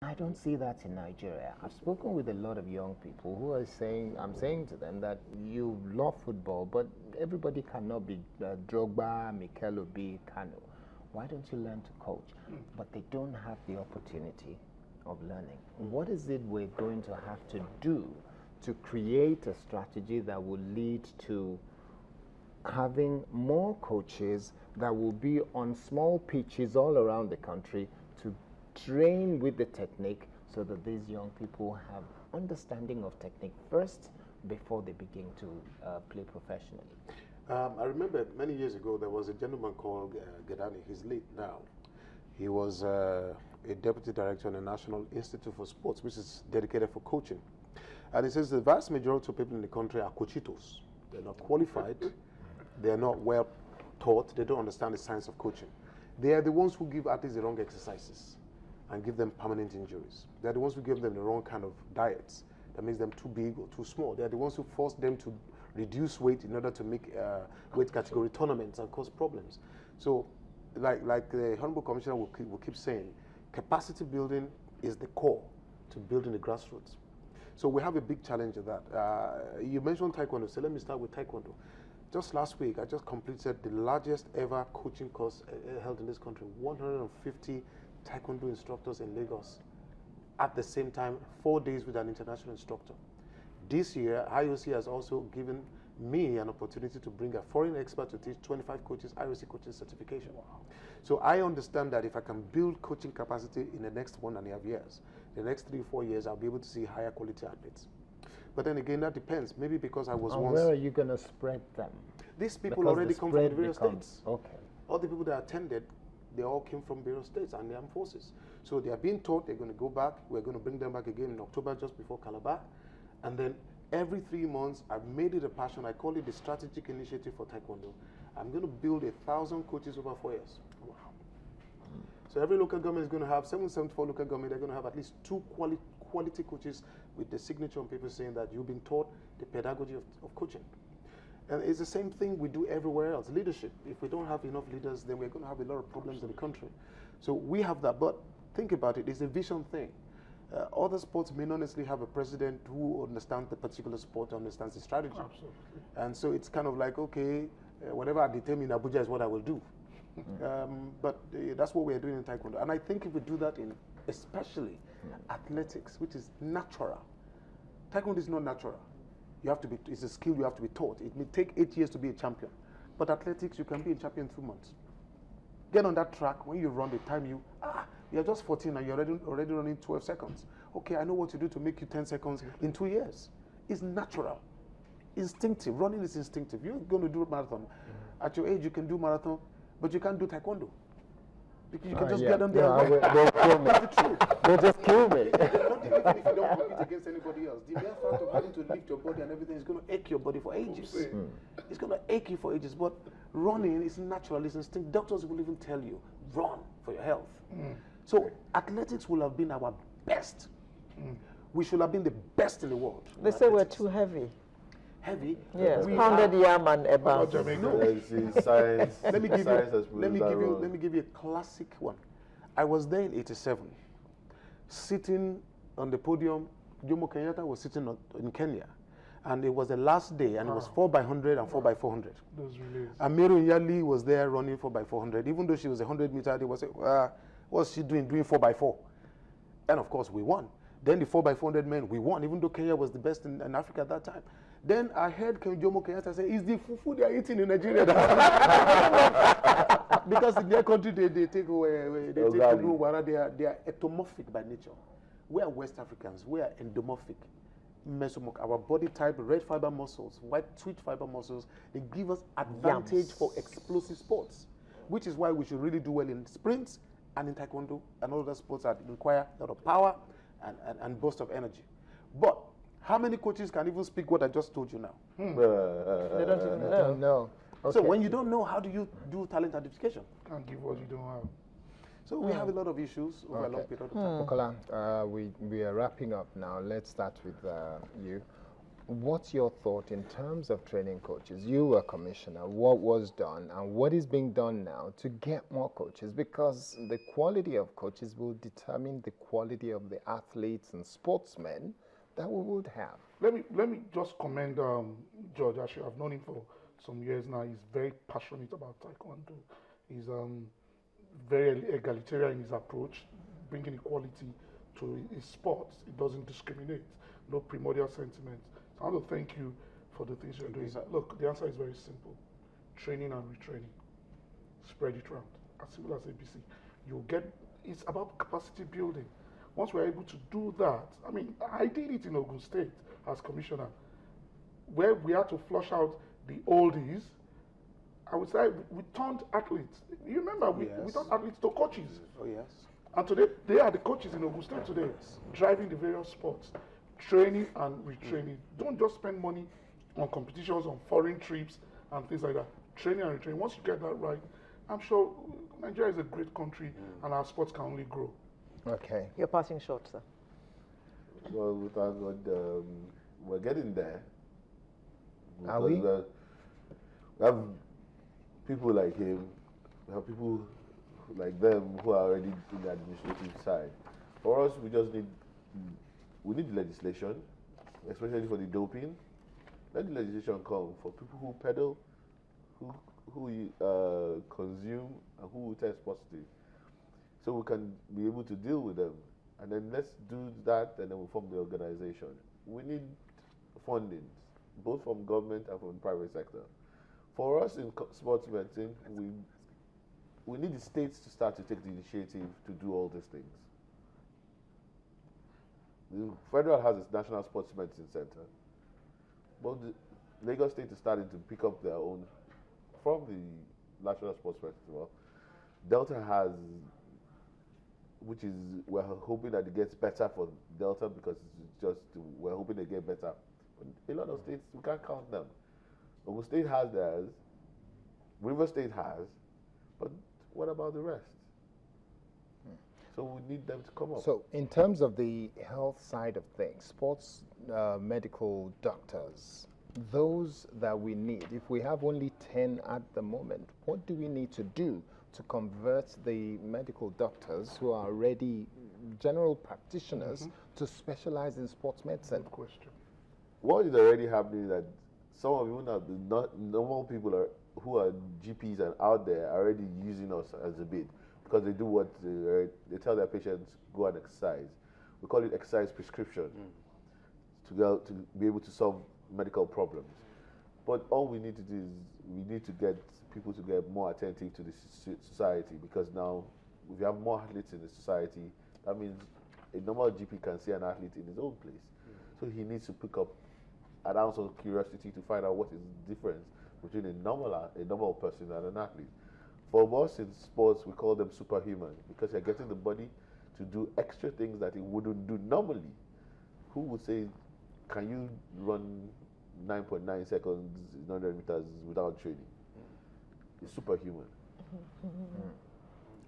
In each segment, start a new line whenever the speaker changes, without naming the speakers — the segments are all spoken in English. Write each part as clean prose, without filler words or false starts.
I don't see that in Nigeria. I've spoken with a lot of young people who are saying, I'm saying to them that you love football, but everybody cannot be Drogba, Mikel Obi, Kano. Why don't you learn to coach? But they don't have the opportunity of learning. What is it we're going to have to do to create a strategy that will lead to having more coaches that will be on small pitches all around the country to train with the technique so that these young people have understanding of technique first before they begin to play professionally?
I remember many years ago there was a gentleman called Gedani. He's late now. He was a deputy director in the National Institute for Sports, which is dedicated for coaching. And he says the vast majority of people in the country are cochitos. They're not qualified. They're not well taught. They don't understand the science of coaching. They are the ones who give athletes the wrong exercises and give them permanent injuries. They're the ones who give them the wrong kind of diets that makes them too big or too small. They're the ones who force them to reduce weight in order to make weight category tournaments and cause problems. So, like the Honorable Commissioner will keep saying, capacity building is the core to building the grassroots. So we have a big challenge in that. You mentioned Taekwondo, so let me start with Taekwondo. Just last week, I just completed the largest ever coaching course held in this country. 150 Taekwondo instructors in Lagos at the same time, 4 days with an international instructor. This year, IOC has also given me an opportunity to bring a foreign expert to teach 25 coaches IOC coaching certification. Wow. So I understand that if I can build coaching capacity in the next 1.5 years, the next 3 or 4 years, I'll be able to see higher quality athletes. But then again, that depends. Maybe because I was once...
Where are you going to spread them?
These people already come from the various states.
Okay.
All the people that attended, they all came from various states and the armed forces. So they are being taught, they're going to go back. We're going to bring them back again in October, just before Calabar. And then every 3 months, I've made it a passion. I call it the Strategic Initiative for Taekwondo. I'm going to build 1,000 coaches over 4 years. Wow. So every local government is going to have, 774 local government, they're going to have at least 2 quality coaches with the signature on paper saying that you've been taught the pedagogy of coaching. And it's the same thing we do everywhere else. Leadership. If we don't have enough leaders, then we're going to have a lot of problems in the country. So we have that, but think about it, it's a vision thing. Other sports may not necessarily have a president who understands the particular sport, understands the strategy.
Absolutely.
And so it's kind of like, okay, whatever I determine in Abuja is what I will do. But that's what we're doing in Taekwondo. And I think if we do that in especially athletics, which is natural. Taekwondo is not natural. You have to be, it's a skill you have to be taught. It may take 8 years to be a champion. But athletics, you can be a champion in 2 months. Get on that track, when you run, the time you're just 14 and you're already running 12 seconds. Okay, I know what to do to make you 10 seconds in 2 years. It's natural, instinctive. Running is instinctive. You're going to do a marathon. At your age, you can do marathon, but you can't do Taekwondo. Because you can just get on there and run.
They'll kill me.
That's the truth.
They'll just kill me.
Not even if you don't compete against anybody else. The mere fact of having to lift your body and everything is going to ache your body for ages. It's going to ache you for ages. But running is natural, it's instinct. Doctors will even tell you, run for your health. So athletics will have been our best. We should have been the best in the world.
They say we're too heavy.
Heavy?
Yes, pounded yam and above.
Science. Let me give you a classic one. I was there in '87, sitting on the podium. Jomo Kenyatta was sitting in Kenya, and it was the last day, and it was 4x100 and 4x400. And Meru Nyali was there running 4x400. Even though she was 100 meter, they was what's she doing 4x4? And of course we won. Then the 4x400 men, we won, even though Kenya was the best in Africa at that time. Then I heard Jomo Kenyatta say, "Is the fufu they are eating in Nigeria?" Because in their country they take away, they are ectomorphic by nature. We are West Africans. We are endomorphic. Mesomorphic. Our body type, red fiber muscles, white sweet fiber muscles, they give us advantage for explosive sports, which is why we should really do well in sprints and in Taekwondo and all other sports that require a lot of power and burst of energy. But how many coaches can even speak what I just told you now?
They don't even know.
Okay.
So when you don't know, how do you do talent identification?
Can't give what you don't have.
So we have a lot of issues over a long period of time.
Bukola, we are wrapping up now. Let's start with you. what's your thought in terms of training coaches? You were commissioner. What was done and what is being done now to get more coaches? Because the quality of coaches will determine the quality of the athletes and sportsmen that we would have.
Let me just commend George Ashiru. I've known him for some years now. He's very passionate about Taekwondo. He's very egalitarian in his approach, bringing equality to his sports. It doesn't discriminate, no primordial sentiments. So I want to thank you for the things you're doing. Look, the answer is very simple. Training and retraining. Spread it around. As simple as ABC. You'll get, it's about capacity building. Once we're able to do that, I mean, I did it in Ogun State as commissioner, where we had to flush out the oldies. I would say we turned athletes. You remember, we turned athletes to coaches.
Oh, yes.
And today, they are the coaches in Ogun State today, driving the various sports, training and retraining. Don't just spend money on competitions, on foreign trips, and things like that. Training and retraining. Once you get that right, I'm sure Nigeria is a great country, and our sports can only grow.
Okay.
You're passing short, sir.
Well, we thank God, we're getting there.
Are we?
We have people like him, we have people like them who are already in the administrative side. For us, we just need legislation, especially for the doping. Let the legislation come for people who peddle, who consume, and who test positive. So we can be able to deal with them. And then let's do that, and then we'll form the organization. We need funding, both from government and from the private sector. For us in sports medicine, we need the states to start to take the initiative to do all these things. The federal has its National Sports Medicine Center, but the Lagos State is starting to pick up their own from the National Sports Medicine. Well, Delta has, which is, we're hoping that it gets better for Delta because it's just, we're hoping they get better. But a lot of states, we can't count them. Ogun State has theirs, River State has, but what about the rest? So we need them to come up.
So in terms of the health side of things, sports medical doctors, those that we need, if we have only 10 at the moment, what do we need to do to convert the medical doctors who are already general practitioners to specialize in sports medicine?
Good question.
What is already happening is that some of you now, the normal people who are GPs and out there are already using us as a bait because they do what they tell their patients, go and exercise. We call it exercise prescription to be able to solve medical problems. But all we need to do is we need to get people to get more attentive to the society, because now if you have more athletes in the society, that means a normal GP can see an athlete in his own place. So he needs to pick up an ounce of curiosity to find out what is the difference between a normal person and an athlete. For us in sports, we call them superhuman, because you're getting the body to do extra things that it wouldn't do normally. Who would say, can you run 9.9 seconds in 100 meters without training? It's superhuman.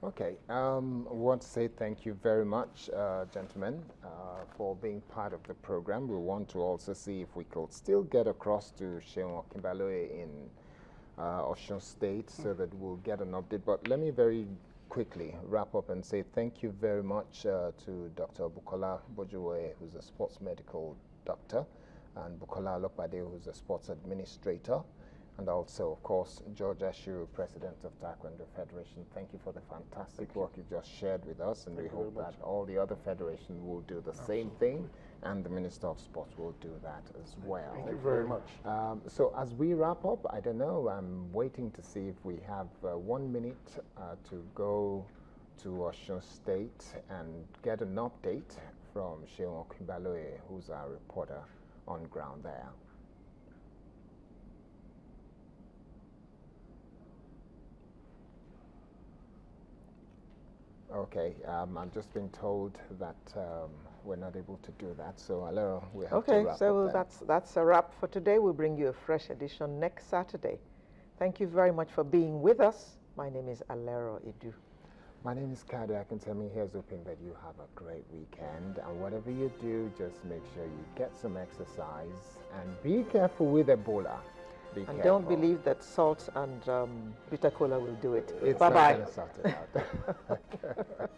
Okay, I want to say thank you very much, gentlemen, for being part of the program. We want to also see if we could still get across to Seun Okinbaloye in Osun State so that we'll get an update. But let me very quickly wrap up and say thank you very much to Dr. Bukola Bojuwe, who's a sports medical doctor, and Bukola Alokpade, who's a sports administrator, and also, of course, George Ashiru, President of Taekwondo Federation. Thank you for the fantastic work you just shared with us, and we hope that all the other federations will do the same thing, and the Minister of Sports will do that as well.
Thank you very much.
So as we wrap up, I don't know, I'm waiting to see if we have 1 minute to go to Osun State and get an update from Seun Okinbaloye, who's our reporter on ground there. Okay, I'm just being told that we're not able to do that, so Alero, we have to wrap up
that's a wrap for today. We'll bring you a fresh edition next Saturday. Thank you very much for being with us. My name is Alero Edu.
My name is Kade Akintemi. Here's hoping that you have a great weekend. And whatever you do, just make sure you get some exercise and be careful with Ebola. Be
And
careful.
don't believe that salt and bitter cola will do it.
It's
Bye-bye.
not going to sort it out.